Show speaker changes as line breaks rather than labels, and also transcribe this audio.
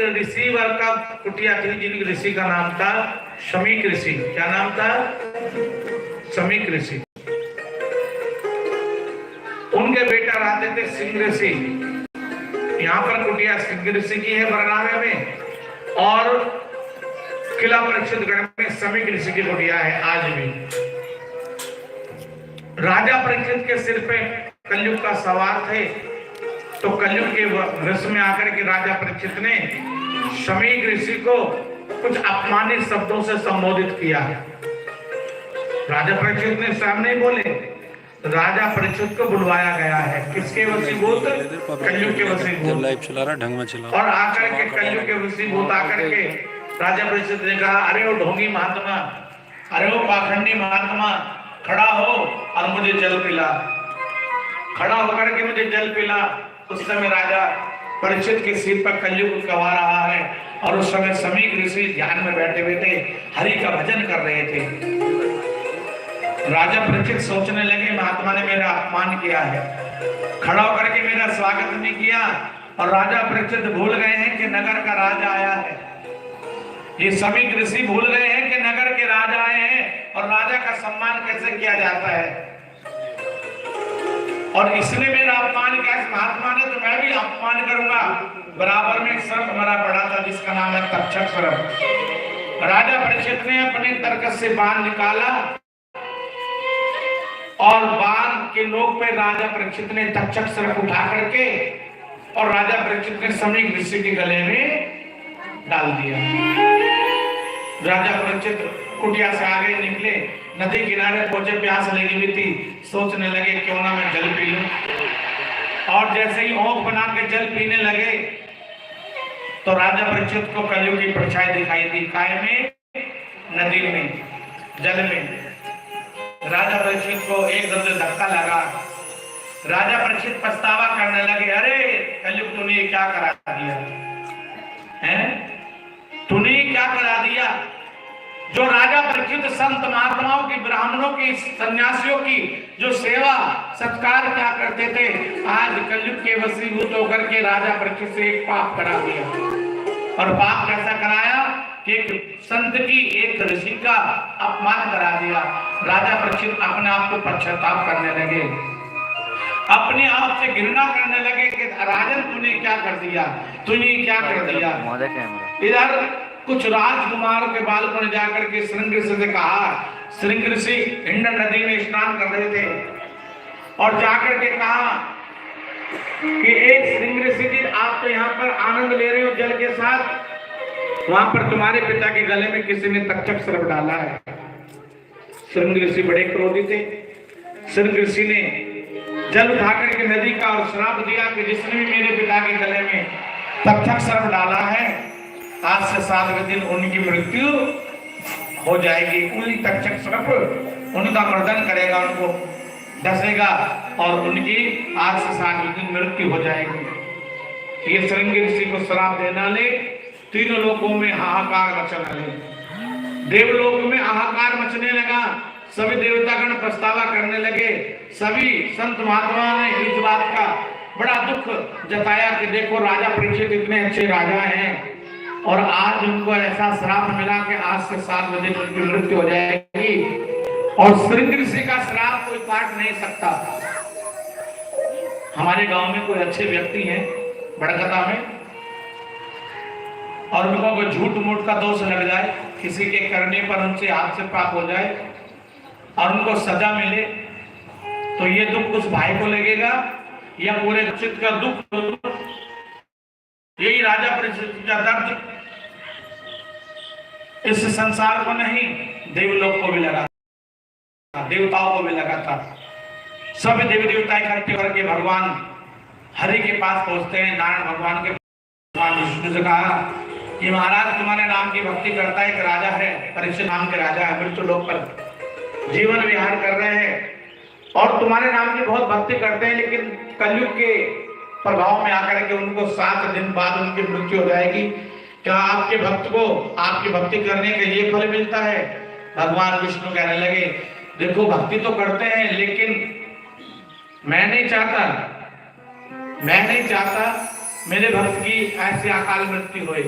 ऋषिवर का कुटिया थी, जिन ऋषि का नाम था शमीक ऋषि। क्या नाम था? शमीक ऋषि। उनके बेटा रहते थे सिंह ऋषि। यहाँ पर कुटिया सिंह ऋषि की है बरनामे में, और किला परीक्षितगढ़ में शमीक ऋषि की कुटिया है आज भी। राजा परीक्षित के सिर पे कलयुग का सवार थे, तो कलयुग के रस में आकर के राजा परीक्षित ने शमीक ऋषि को कुछ अपमानित शब्दों से संबोधित किया। राजा परीक्षित ने सामने बोले, राजा परीक्षित को बुलवाया गया है। किसके वशीभूत? कलयुग के वशीभूत।
लाइव चला रहा, ढंग में चला।
और आकर के कलयुग के वशीभूत आकर के राजा परीक्षित ने कहा, अरे वो ढोंगी महात्मा, अरे वो पाखंडी महात्मा, खड़ा हो और मुझे जल पिला। खड़ा होकर के मुझे जल पिला। उस समय राजा परीक्षित के सिर पर कलयुग गवा रहा है, और उस समय शमीक ऋषि ध्यान में बैठे हुए थे, हरि का भजन कर रहे थे। राजा परीक्षित सोचने लगे, महात्मा ने मेरा अपमान किया है, खड़ा होकर के मेरा स्वागत नहीं किया, और राजा परीक्षित भूल गए हैं कि नगर का राजा आया है। ये शमीक ऋषि भूल गए हैं कि नगर के राजा आए हैं, और राजा का सम्मान कैसे किया जाता है। और इसने मेरा अपमान किया, इस महात्मा ने, तो मैं भी अपमान करूंगा। बराबर में एक सर्प मरा पड़ा था, जिसका नाम है तक्षक सर्प। राजा परीक्षित ने अपने तर्क से बाण निकाला, और बाण के नोक पे राजा परीक्षित ने तक्षक सर्प उठा करके और राजा परीक्षित ने शमीक ऋषि के गले में डाल दिया। राजा परीक्षित कुटिया से आगे निकले, नदी किनारे पहुंचे, प्यास लगी हुई थी, सोचने लगे क्यों ना मैं जल पी लूं। और जैसे ही औंख बना के जल पीने लगे, तो राजा परीक्षित को कलयुग की परछाई दिखाई दी। काय में? नदी में, जल में। राजा परीक्षित को एकदम से धक्का लगा। राजा परीक्षित पछतावा करने लगे, अरे कलयुग तूने क्या करा दिया है? तूने क्या करा दिया? जो राजा परीक्षित संत महात्माओं की, ब्राह्मणों की, सन्यासियों की जो सेवा सत्कार क्या करते थे, आज कलयुग के वशीभूत होकर के राजा परीक्षित से एक पाप करा दिया। और पाप कैसा कराया कि एक संत की, एक ऋषि का अपमान करा दिया। राजा परीक्षित अपने आप को पश्चाताप करने लगे, अपने आप से घृणा करने लगे कि राजन तूने क्या कर दिया, तूने क्या कर दिया। इधर कुछ राजकुमार के बालकों ने जाकर के श्रृंग ऋषि से कहा, श्रृंग ऋषि हिंडन नदी में स्नान कर रहे थे, और जाकर के कहा कि एक श्रृंग ऋषि जी, आप तो यहाँ पर आनंद ले रहे हो जल के साथ, वहां पर तुम्हारे पिता के गले में किसी ने तक्षक सर्प डाला है। श्रृंग ऋषि बड़े क्रोधी थे। श्रृंग ऋषि ने जल उठाकर के नदी का और श्राप दिया कि जिसने भी मेरे पिता के गले में तक्षक सर्प डाला है, आज से 7वें दिन उनकी मृत्यु हो जाएगी। कोई तक्षक सर्प उनका मर्दन करेगा, उनको डसेगा, और उनकी आज से 7वें दिन मृत्यु हो जाएगी। ये श्रृंग ऋषि को श्राप देना ले, तीनों लोकों में हाहाकार मचने लगे। देवलोक में हाहाकार मचने लगा। सभी देवतागण पछतावा करने लगे। सभी संत महात्माओं ने इस बात का बड़ा दुख जताया कि देखो राजा परीक्षित इतने अच्छे राजा हैं, और आज उनको ऐसा श्राप मिला कि आज से 7वें दिन उनकी मृत्यु हो जाएगी। और श्रृंग ऋषि का श्राप कोई काट नहीं सकता। हमारे गांव में कोई अच्छे व्यक्ति हैं बड़गदा में, और उनको कोई झूठ मूठ का दोष लग जाए, किसी के करने पर उनसे हाथ से पाप हो जाए और उनको सजा मिले, तो ये दुख उस भाई को लगेगा या पूरे चित्त का दुख? यही राजा परीक्षित का दर्द इस संसार को नहीं, देवलोक को भी लगा था, देवताओं को भी लगा था। सब देवी देवता इकट्ठे करके भगवान हरि के पास पहुंचते हैं। नारायण भगवान के भगवान विष्णु से कहा कि महाराज तुम्हारे नाम की भक्ति करता है, एक राजा है, परीक्षित नाम के राजा है, मृत्यु लोक पर जीवन विहार कर रहे हैं, और तुम्हारे नाम की बहुत भक्ति करते हैं, लेकिन कलयुग के प्रभाव में आकर के उनको 7 दिन बाद उनकी मृत्यु हो जाएगी। क्या आपके भक्त को आपकी भक्ति करने का ये फल मिलता है? भगवान विष्णु कहने लगे, देखो भक्ति तो करते हैं, लेकिन मैं नहीं चाहता मेरे भक्त की ऐसी अकाल मृत्यु हुई।